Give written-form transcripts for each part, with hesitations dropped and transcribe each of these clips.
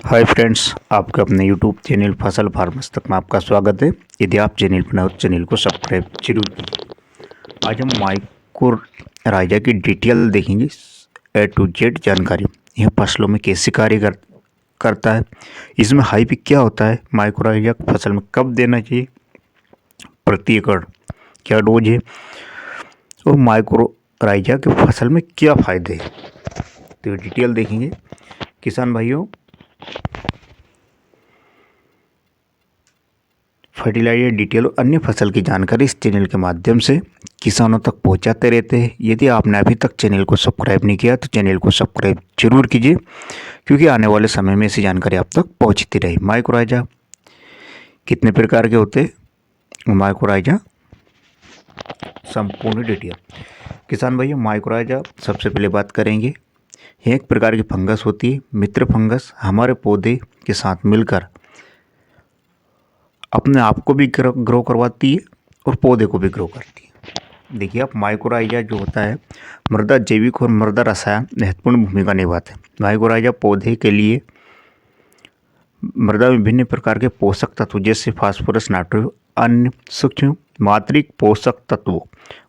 Hi friends, आपके अपने YouTube channel फसल फार्मर्स तक में आपका स्वागत है। यदि आप चैनल पर नए हो तो चैनल को सब्सक्राइब जरूर कीजिए। आज हम माइक्रो राइजा की डिटेल देखेंगे, ए टू जेड जानकारी। यह फसलों में कैसे करता है, इसमें हाइब्रिड क्या होता है, माइक्रो राइजा फसल में कब देना चाहिए, प्रति एकड़ क्या डोज है और माइक्रो राइजा के फसल में क्या फ़ायदे हैं, तो ये डिटेल देखेंगे। किसान भाइयों, फर्टिलाइजर डिटेल और अन्य फसल की जानकारी इस चैनल के माध्यम से किसानों तक पहुंचाते रहते हैं। यदि आपने अभी तक चैनल को सब्सक्राइब नहीं किया तो चैनल को सब्सक्राइब जरूर कीजिए, क्योंकि आने वाले समय में ऐसी जानकारी आप तक पहुंचती रहे। माइक्रो राइजा कितने प्रकार के होते हैं, माइक्रो राइजा संपूर्ण डिटेल। किसान भाइयों, माइक्रो राइजा सबसे पहले बात करेंगे। यह एक प्रकार की फंगस होती है। मित्र फंगस हमारे पौधे के साथ मिलकर अपने आप को भी ग्रो करवाती है और पौधे को भी ग्रो करती है। देखिए, आप माइक्रो राइजा जो होता है, मृदा जैविक और मृदा रसायन महत्वपूर्ण भूमिका निभाते हैं। माइक्रो राइजा पौधे के लिए मृदा में विभिन्न प्रकार के पोषक तत्व जैसे फास्फोरस, नाइट्रोजन, अन्य सूक्ष्म मात्रिक पोषक तत्वों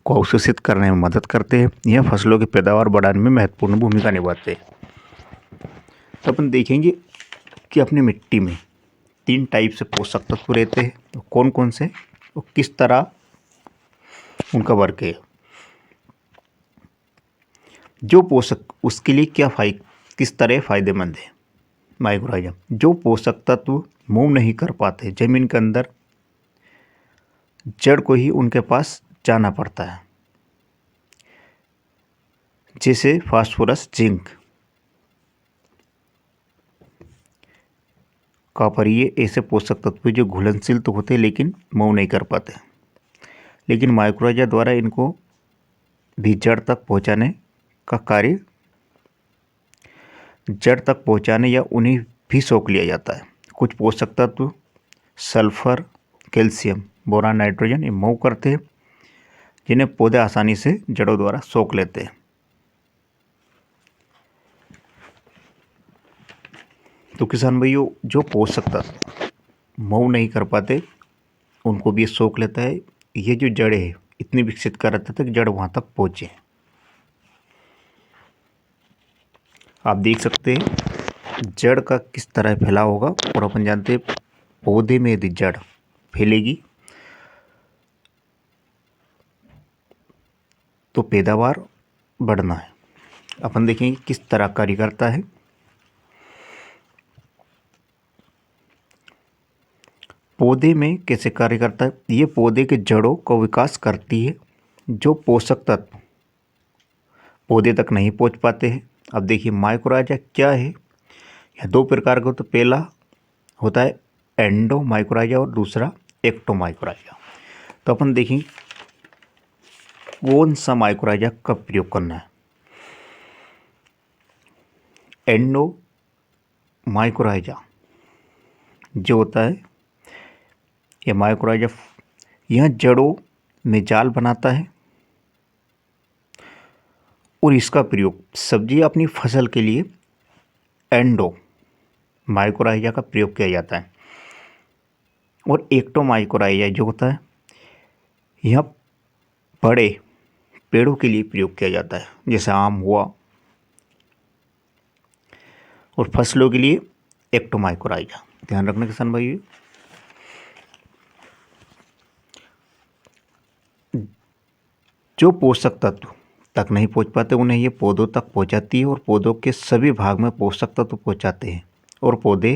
को अवशोषित करने में मदद करते हैं। यह फसलों की पैदावार बढ़ाने में महत्वपूर्ण भूमिका निभाते हैं। तो अपन देखेंगे कि अपनी मिट्टी में 3 टाइप से पोषक तत्व रहते हैं, तो कौन कौन से और किस तरह उनका वर्क है। जो पोषक उसके लिए किस तरह फायदेमंद है। माइक्रो राइजा जो पोषक तत्व मूव नहीं कर पाते, जमीन के अंदर जड़ को ही उनके पास जाना पड़ता है, जैसे फास्फोरस, जिंक, कॉपर। ये ऐसे पोषक तत्व जो घुलनशील तो होते लेकिन मूव नहीं कर पाते, लेकिन माइक्रो राइजा द्वारा इनको भी जड़ तक पहुंचाने या उन्हें भी सोख लिया जाता है। कुछ पोषक तत्व सल्फर, कैल्शियम, बोरान, नाइट्रोजन ये मूव करते हैं, जिन्हें पौधे आसानी से जड़ों द्वारा सोख लेते हैं। तो किसान भाइयों, जो पोषक तत्व मूव नहीं कर पाते उनको भी सोख लेता है। ये जो जड़ें है इतनी विकसित कर रहा था कि जड़ वहाँ तक पहुँचे। आप देख सकते हैं जड़ का किस तरह फैलाव होगा, और अपन जानते हैं पौधे में यदि जड़ फैलेगी तो पैदावार बढ़ना है। अपन देखेंगे किस तरह कार्य करता है। पौधे में कैसे कार्य करता है, ये पौधे के जड़ों का विकास करती है। जो पोषक तत्व पौधे तक नहीं पहुंच पाते हैं। अब देखिए, माइक्रो राइजा क्या है, यह 2 प्रकार का। तो पहला होता है एंडो माइक्रो राइजा और दूसरा एक्टो माइक्रो राइजा। तो अपन देखेंगे कौन सा माइक्रो राइजा कब प्रयोग करना है। एंडो माइक्रो राइजा जो होता है, यह माइक्रो राइजा यह जड़ों में जाल बनाता है और इसका प्रयोग सब्जी अपनी फसल के लिए एंडो माइक्रो राइजा का प्रयोग किया जाता है। और एक्टो माइक्रो राइजा जो होता है, यह बड़े पेड़ों के लिए प्रयोग किया जाता है, जैसे आम हुआ, और फसलों के लिए एक्टो माइक्रो राइजा। ध्यान रखना किसान भाई, जो पोषक तत्व तक नहीं पहुंच पाते उन्हें ये पौधों तक पहुंचाती है और पौधों के सभी भाग में पोषक तत्व पहुंचाते हैं और पौधे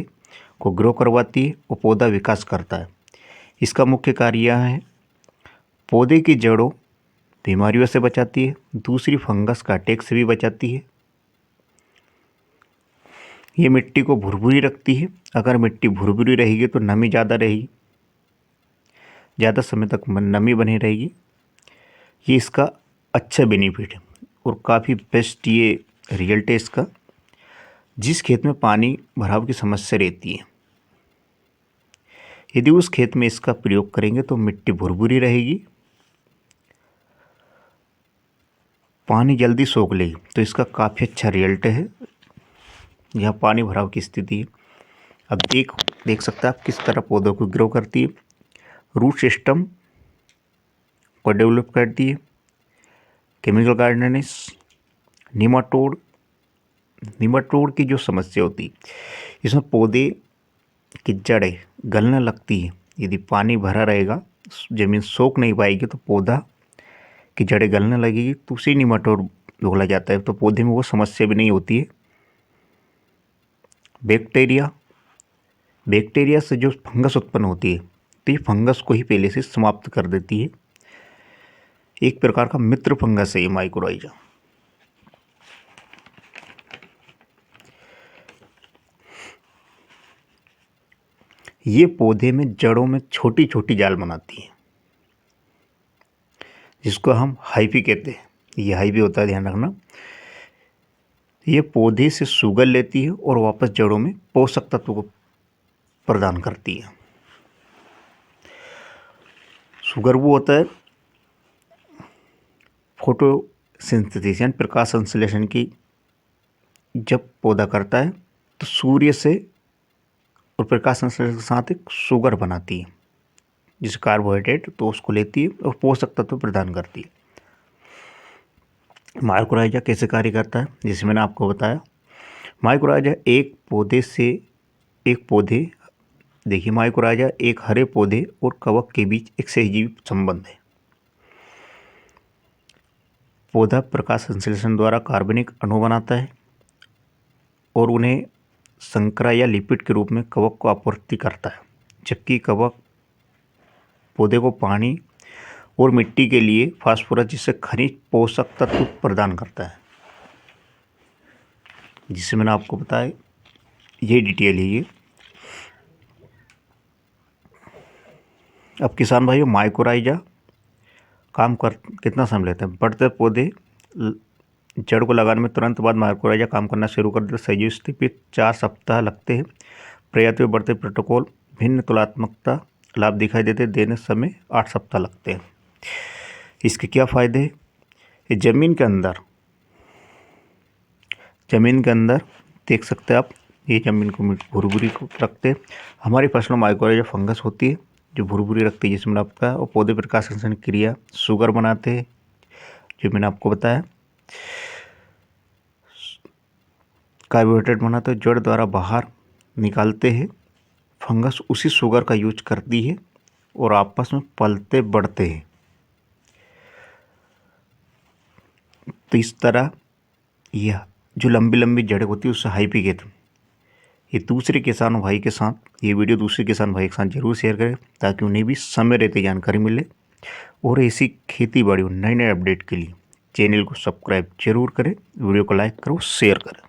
को ग्रो करवाती है और पौधा विकास करता है। इसका मुख्य कार्य यह है, पौधे की जड़ों बीमारियों से बचाती है, दूसरी फंगस का अटैक से भी बचाती है। ये मिट्टी को भुरभुरी रखती है। अगर मिट्टी भुरभुरी रहेगी तो नमी ज़्यादा रहेगी, ज़्यादा समय तक नमी बनी रहेगी। ये इसका अच्छा बेनिफिट है और काफ़ी बेस्ट ये रिजल्ट है इसका। जिस खेत में पानी भराव की समस्या रहती है, यदि उस खेत में इसका प्रयोग करेंगे तो मिट्टी भुरभुरी रहेगी, पानी जल्दी सोख लेगी। तो इसका काफ़ी अच्छा रिजल्ट है। यहाँ पानी भराव की स्थिति है अब देख सकते हैं आप किस तरह पौधों को ग्रो करती है, रूट सिस्टम को डेवलप करती है, केमिकल गार्डनेस, निमाटोड की जो समस्या होती है, इसमें पौधे की जड़ें गलने लगती है। यदि पानी भरा रहेगा, ज़मीन सोख नहीं पाएगी तो पौधा की जड़ें गलने लगेगी, तो उसी निमाटोड बोला जाता है। तो पौधे में वो समस्या भी नहीं होती है। बैक्टीरिया से जो फंगस उत्पन्न होती है, तो ये फंगस को ही पहले से समाप्त कर देती है। एक प्रकार का मित्र फंगस है ये माइकोराइजा। ये पौधे में जड़ों में छोटी छोटी जाल बनाती है, जिसको हम हाइफी कहते हैं। ये हाइफी होता है, ध्यान रखना। ये पौधे से शुगर लेती है और वापस जड़ों में पोषक तत्व को प्रदान करती है। शुगर वो होता है फोटोसिंथेसिस यानी प्रकाश संश्लेषण की जब पौधा करता है तो सूर्य से और प्रकाश संश्लेषण के साथ एक शुगर बनाती है, जिसे कार्बोहाइड्रेट तो उसको लेती है और पोषक तत्व प्रदान करती है। माइकोराइजा कैसे कार्य करता है, जैसे मैंने आपको बताया। माइकोराइजा एक पौधे देखिए, माइकोराइजा एक हरे पौधे और कवक के बीच एक सहजीवी संबंध है। पौधा प्रकाश संश्लेषण द्वारा कार्बनिक अणु बनाता है और उन्हें संकरा या लिपिड के रूप में कवक को आपूर्ति करता है, जबकि कवक पौधे को पानी और मिट्टी के लिए फास्फोरस जिससे खनिज पोषक तत्व प्रदान करता है, जिससे मैंने आपको बताया। ये डिटेल है ये। अब किसान भाइयों, माइकोराइजा काम कर कितना समय लेते हैं। बढ़ते पौधे जड़ को लगाने में तुरंत बाद माइकोराइजा काम करना शुरू कर देते। सही स्थिति पे 4 सप्ताह लगते हैं। प्रयत्न में बढ़ते प्रोटोकॉल भिन्न तुलनात्मकता लाभ दिखाई देते, देने समय 8 सप्ताह लगते हैं। इसके क्या फ़ायदे हैं। ये ज़मीन के अंदर देख सकते हैं आप, ये ज़मीन को भुरभुरी को रखते हैं। हमारी फसलों में माइकोराइजा फंगस होती है जो भुरभुरी रखती है, जिसमें मैंने आपको बताया। और पौधे प्रकाश संश्लेषण क्रिया शुगर बनाते हैं, जो मैंने आपको बताया। कार्बोहाइड्रेट बनाते हैं, जड़ द्वारा बाहर निकालते हैं। फंगस उसी शुगर का यूज करती है और आपस में पलते बढ़ते हैं। तो इस तरह यह जो लंबी लंबी जड़ें होती है उससे हाइफी कहते हैं। ये दूसरे किसान भाई के साथ, ये वीडियो दूसरे किसान भाई के साथ जरूर शेयर करें, ताकि उन्हें भी समय रहते जानकारी मिले। और ऐसी खेती बाड़ी नए नए अपडेट के लिए चैनल को सब्सक्राइब जरूर करें, वीडियो को लाइक करो, शेयर करें।